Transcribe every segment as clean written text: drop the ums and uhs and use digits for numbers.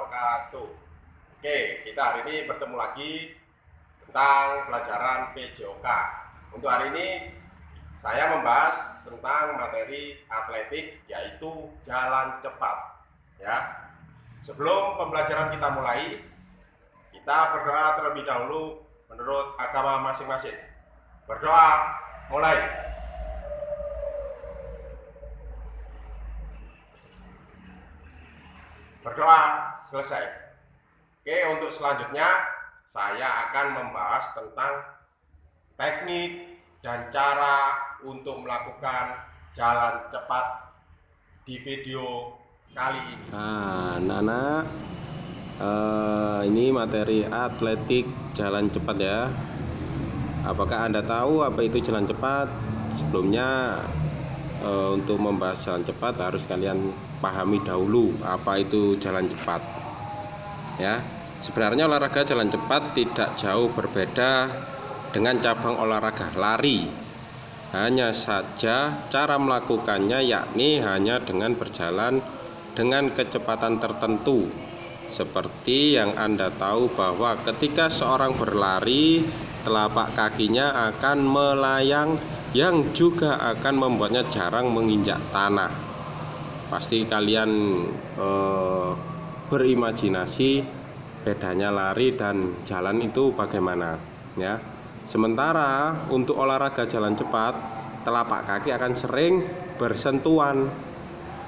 wabarakatuh. Oke, kita hari ini bertemu lagi tentang pelajaran PJOK. Untuk hari ini saya membahas tentang materi atletik, yaitu jalan cepat. Ya, sebelum pembelajaran kita mulai, kita berdoa terlebih dahulu menurut agama masing-masing. Berdoa, mulai. Berdoa, selesai. Oke, untuk selanjutnya saya akan membahas tentang teknik dan cara untuk melakukan jalan cepat di video kali ini. Nah, anak-anak, ini materi atletik jalan cepat ya. Apakah Anda tahu apa itu jalan cepat? Sebelumnya untuk membahas jalan cepat harus kalian pahami dahulu apa itu jalan cepat. Ya, sebenarnya olahraga jalan cepat tidak jauh berbeda dengan cabang olahraga lari. Hanya saja cara melakukannya yakni hanya dengan berjalan dengan kecepatan tertentu. Seperti yang Anda tahu bahwa ketika seorang berlari, telapak kakinya akan melayang yang juga akan membuatnya jarang menginjak tanah. Pasti kalian berimajinasi bedanya lari dan jalan itu bagaimana ya. Sementara untuk olahraga jalan cepat, telapak kaki akan sering bersentuhan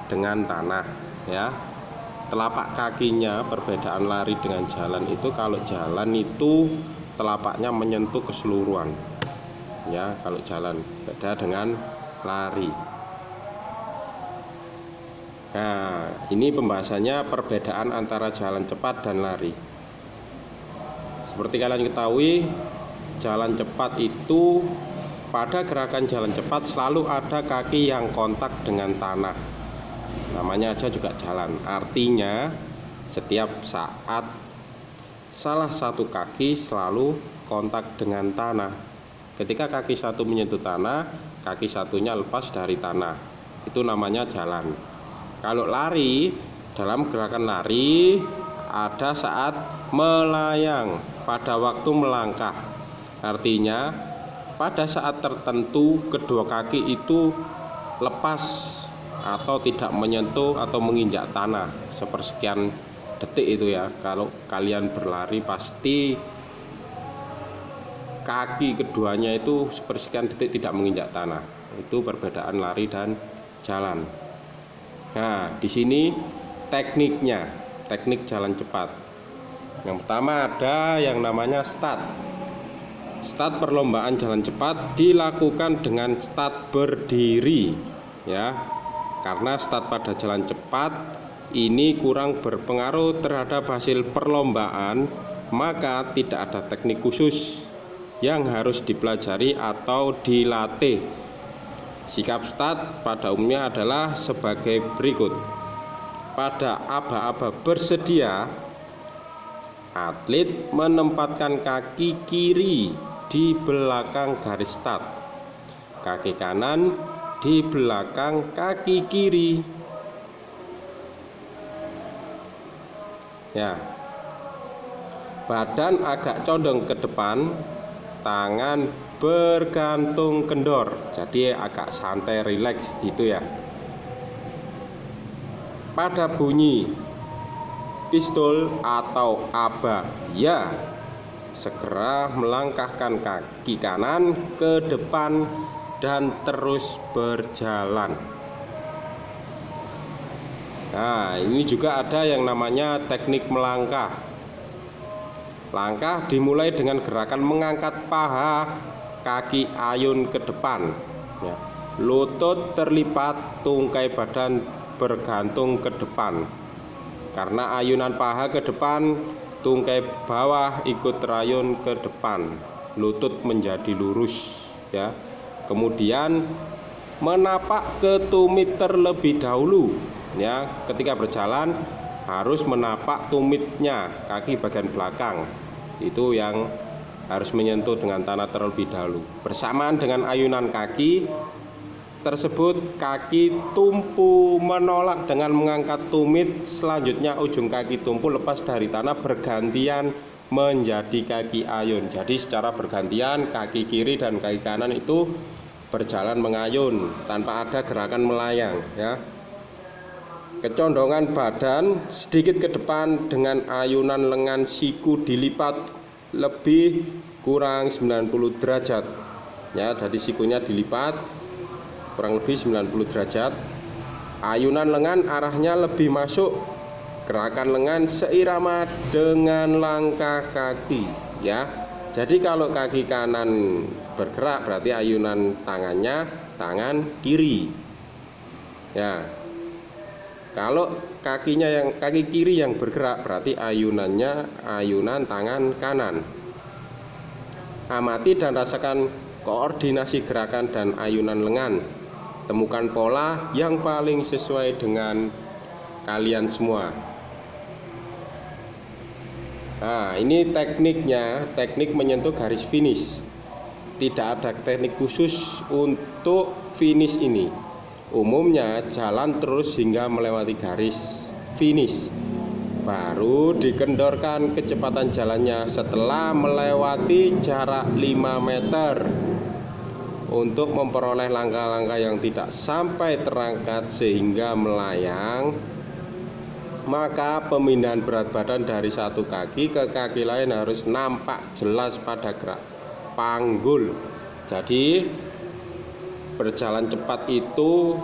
dengan tanah ya. Telapak kakinya, perbedaan lari dengan jalan itu, kalau jalan itu telapaknya menyentuh keseluruhan ya, kalau jalan, beda dengan lari. Nah, ini pembahasannya perbedaan antara jalan cepat dan lari. Seperti kalian ketahui, jalan cepat itu, pada gerakan jalan cepat selalu ada kaki yang kontak dengan tanah. Namanya aja juga jalan. Artinya setiap saat salah satu kaki selalu kontak dengan tanah. Ketika kaki satu menyentuh tanah, kaki satunya lepas dari tanah. Itu namanya jalan. Kalau lari, dalam gerakan lari ada saat melayang pada waktu melangkah. Artinya pada saat tertentu kedua kaki itu lepas atau tidak menyentuh atau menginjak tanah sepersekian detik itu ya. Kalau kalian berlari pasti kaki keduanya itu sepersekian detik tidak menginjak tanah. Itu perbedaan lari dan jalan. Nah, di sini tekniknya, teknik jalan cepat. Yang pertama ada yang namanya start. Start perlombaan jalan cepat dilakukan dengan start berdiri ya. Karena start pada jalan cepat ini kurang berpengaruh terhadap hasil perlombaan, maka tidak ada teknik khusus yang harus dipelajari atau dilatih. Sikap start pada umumnya adalah sebagai berikut. Pada aba-aba bersedia, atlet menempatkan kaki kiri di belakang garis start, kaki kanan di belakang kaki kiri ya. Badan agak condong ke depan, tangan bergantung kendor, jadi agak santai, rileks gitu ya. Pada bunyi pistol atau aba ya, segera melangkahkan kaki kanan ke depan dan terus berjalan. Nah, ini juga ada yang namanya teknik melangkah. Langkah dimulai dengan gerakan mengangkat paha kaki ayun ke depan ya. Lutut terlipat, tungkai badan bergantung ke depan. Karena ayunan paha ke depan, tungkai bawah ikut terayun ke depan, lutut menjadi lurus ya. Kemudian menapak ke tumit terlebih dahulu ya. Ketika berjalan harus menapak tumitnya, kaki bagian belakang itu yang harus menyentuh dengan tanah terlebih dahulu. Bersamaan dengan ayunan kaki, tersebut kaki tumpu menolak dengan mengangkat tumit. Selanjutnya ujung kaki tumpu lepas dari tanah bergantian menjadi kaki ayun. Jadi secara bergantian kaki kiri dan kaki kanan itu berjalan mengayun tanpa ada gerakan melayang ya. Kecondongan badan sedikit ke depan dengan ayunan lengan siku dilipat lebih kurang 90 derajat ya. Jadi sikunya dilipat kurang lebih 90 derajat. Ayunan lengan arahnya lebih masuk. Gerakan lengan seirama dengan langkah kaki ya. Jadi kalau kaki kanan bergerak berarti ayunan tangannya tangan kiri ya. Kalau kaki kiri yang bergerak berarti ayunannya ayunan tangan kanan. Amati dan rasakan koordinasi gerakan dan ayunan lengan. Temukan pola yang paling sesuai dengan kalian semua. Nah, ini tekniknya, teknik menyentuh garis finish. Tidak ada teknik khusus untuk finish ini. Umumnya jalan terus hingga melewati garis finish, baru dikendorkan kecepatan jalannya setelah melewati jarak 5 meter untuk memperoleh langkah-langkah yang tidak sampai terangkat sehingga melayang. Maka pemindahan berat badan dari satu kaki ke kaki lain harus nampak jelas pada gerak panggul. Jadi berjalan cepat itu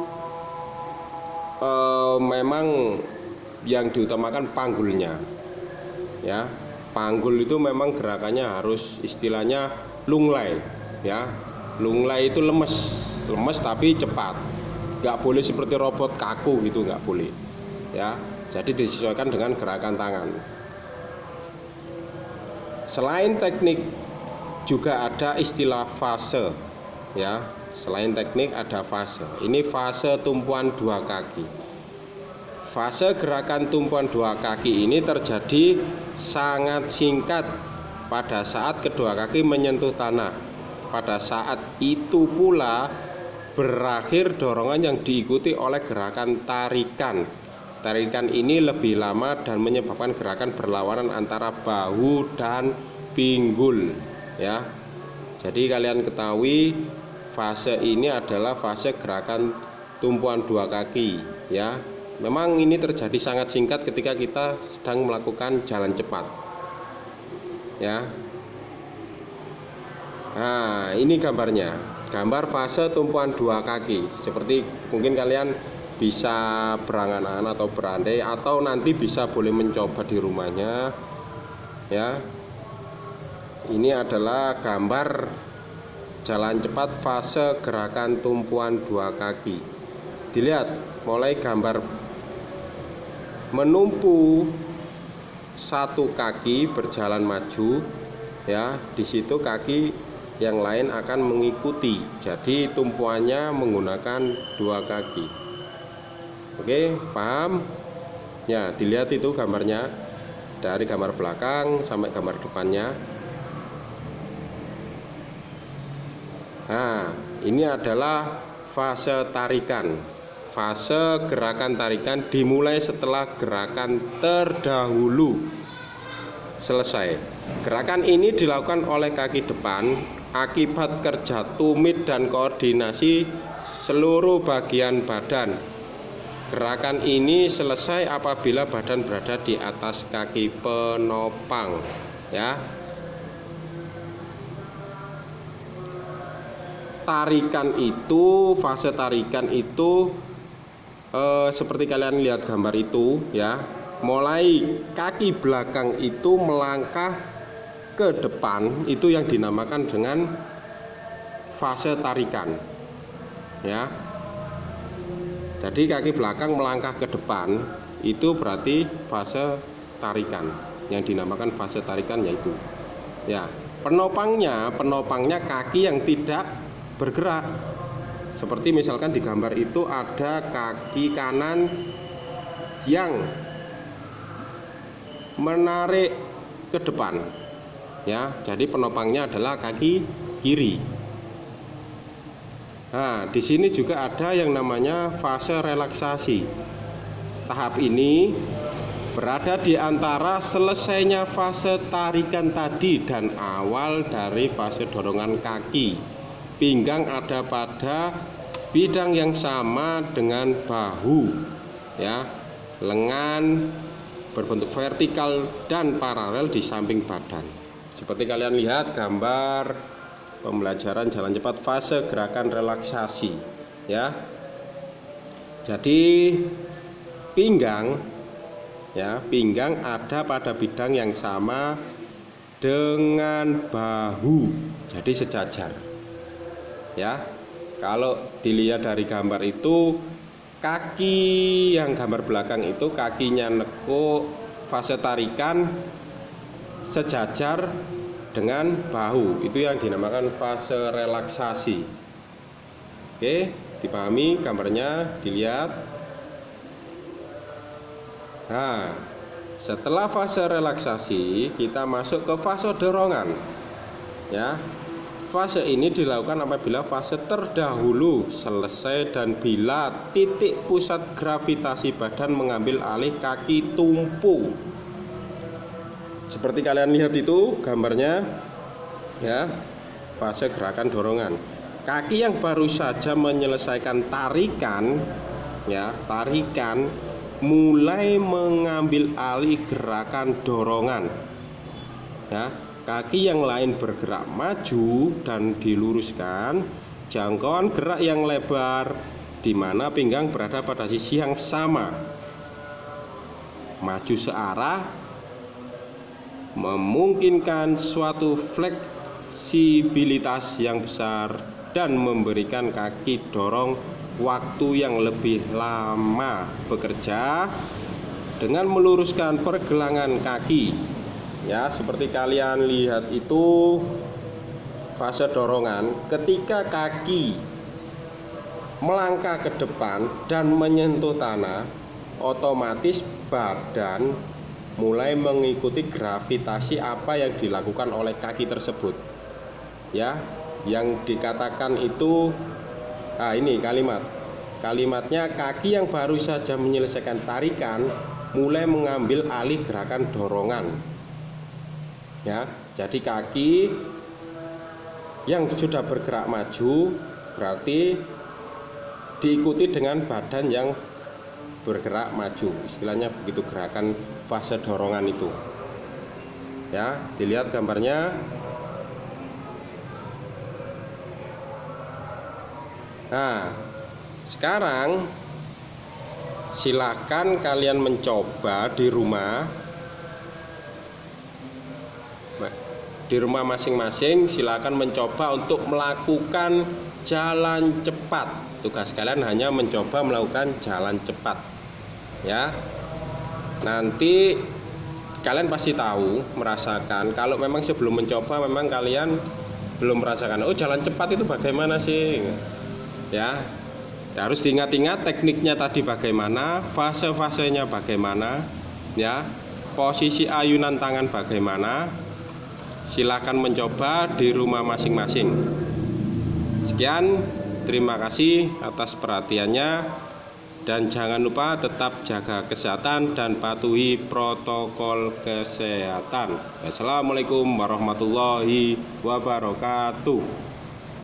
memang yang diutamakan panggulnya ya. Panggul itu memang gerakannya harus istilahnya lunglai ya. Lunglai itu lemes tapi cepat, nggak boleh seperti robot kaku gitu, nggak boleh ya. Jadi disesuaikan dengan gerakan tangan. Selain teknik juga ada istilah fase ya. Selain teknik ada fase. Ini fase tumpuan dua kaki. Fase gerakan tumpuan dua kaki ini terjadi sangat singkat pada saat kedua kaki menyentuh tanah. Pada saat itu pula berakhir dorongan yang diikuti oleh gerakan tarikan. Tarikan ini lebih lama dan menyebabkan gerakan berlawanan antara bahu dan pinggul ya. Jadi kalian ketahui fase ini adalah fase gerakan tumpuan dua kaki ya. Memang ini terjadi sangat singkat ketika kita sedang melakukan jalan cepat ya. Nah, ini gambarnya, gambar fase tumpuan dua kaki. Seperti mungkin kalian bisa berangan-angan atau berandai, atau nanti bisa boleh mencoba di rumahnya ya. Ini adalah gambar jalan cepat fase gerakan tumpuan dua kaki. Dilihat mulai gambar menumpu satu kaki berjalan maju ya. Di situ kaki yang lain akan mengikuti. Jadi tumpuannya menggunakan dua kaki. Oke, paham? Ya, dilihat itu gambarnya dari gambar belakang sampai gambar depannya. Nah, ini adalah fase tarikan. Fase gerakan tarikan dimulai setelah gerakan terdahulu selesai. Gerakan ini dilakukan oleh kaki depan akibat kerja tumit dan koordinasi seluruh bagian badan. Gerakan ini selesai apabila badan berada di atas kaki penopang ya. Tarikan itu, fase tarikan itu seperti kalian lihat gambar itu ya. Mulai kaki belakang itu melangkah ke depan, itu yang dinamakan dengan fase tarikan ya. Jadi kaki belakang melangkah ke depan itu berarti fase tarikan, yang dinamakan fase tarikan yaitu ya. Penopangnya kaki yang tidak bergerak. Seperti misalkan di gambar itu ada kaki kanan yang menarik ke depan ya. Jadi penopangnya adalah kaki kiri. Nah, di sini juga ada yang namanya fase relaksasi. Tahap ini berada di antara selesainya fase tarikan tadi dan awal dari fase dorongan kaki. Pinggang ada pada bidang yang sama dengan bahu, ya. Lengan berbentuk vertikal dan paralel di samping badan. Seperti kalian lihat gambar pembelajaran jalan cepat fase gerakan relaksasi, ya. Jadi pinggang, ya, pinggang ada pada bidang yang sama dengan bahu, jadi sejajar, ya. Kalau dilihat dari gambar itu, kaki yang gambar belakang itu kakinya nekuk, fase tarikan sejajar dengan bahu, itu yang dinamakan fase relaksasi. Oke, dipahami gambarnya, dilihat. Nah, setelah fase relaksasi kita masuk ke fase dorongan, ya. Fase ini dilakukan apabila fase terdahulu selesai dan bila titik pusat gravitasi badan mengambil alih kaki tumpu. Seperti kalian lihat itu gambarnya, ya, fase gerakan dorongan. Kaki yang baru saja menyelesaikan tarikan, ya, tarikan mulai mengambil alih gerakan dorongan, ya. Kaki yang lain bergerak maju dan diluruskan jangkauan gerak yang lebar, di mana pinggang berada pada sisi yang sama. Maju searah memungkinkan suatu fleksibilitas yang besar dan memberikan kaki dorong waktu yang lebih lama bekerja dengan meluruskan pergelangan kaki. Ya, seperti kalian lihat itu fase dorongan, ketika kaki melangkah ke depan dan menyentuh tanah, otomatis badan mulai mengikuti gravitasi apa yang dilakukan oleh kaki tersebut, ya. Yang dikatakan itu, ini kalimatnya kaki yang baru saja menyelesaikan tarikan mulai mengambil alih gerakan dorongan, ya. Jadi kaki yang sudah bergerak maju berarti diikuti dengan badan yang bergerak maju, istilahnya begitu gerakan fase dorongan itu, ya. Dilihat gambarnya. Nah, sekarang silakan kalian mencoba di rumah masing-masing. Silakan mencoba untuk melakukan jalan cepat. Tugas kalian hanya mencoba melakukan jalan cepat, ya. Nanti kalian pasti tahu, merasakan. Kalau memang sebelum mencoba memang kalian belum merasakan, oh jalan cepat itu bagaimana sih, ya. Harus diingat-ingat tekniknya tadi bagaimana, fase-fasenya bagaimana, ya. Posisi ayunan tangan bagaimana. Silakan mencoba di rumah masing-masing. Sekian, terima kasih atas perhatiannya, dan jangan lupa tetap jaga kesehatan dan patuhi protokol kesehatan. Assalamualaikum warahmatullahi wabarakatuh.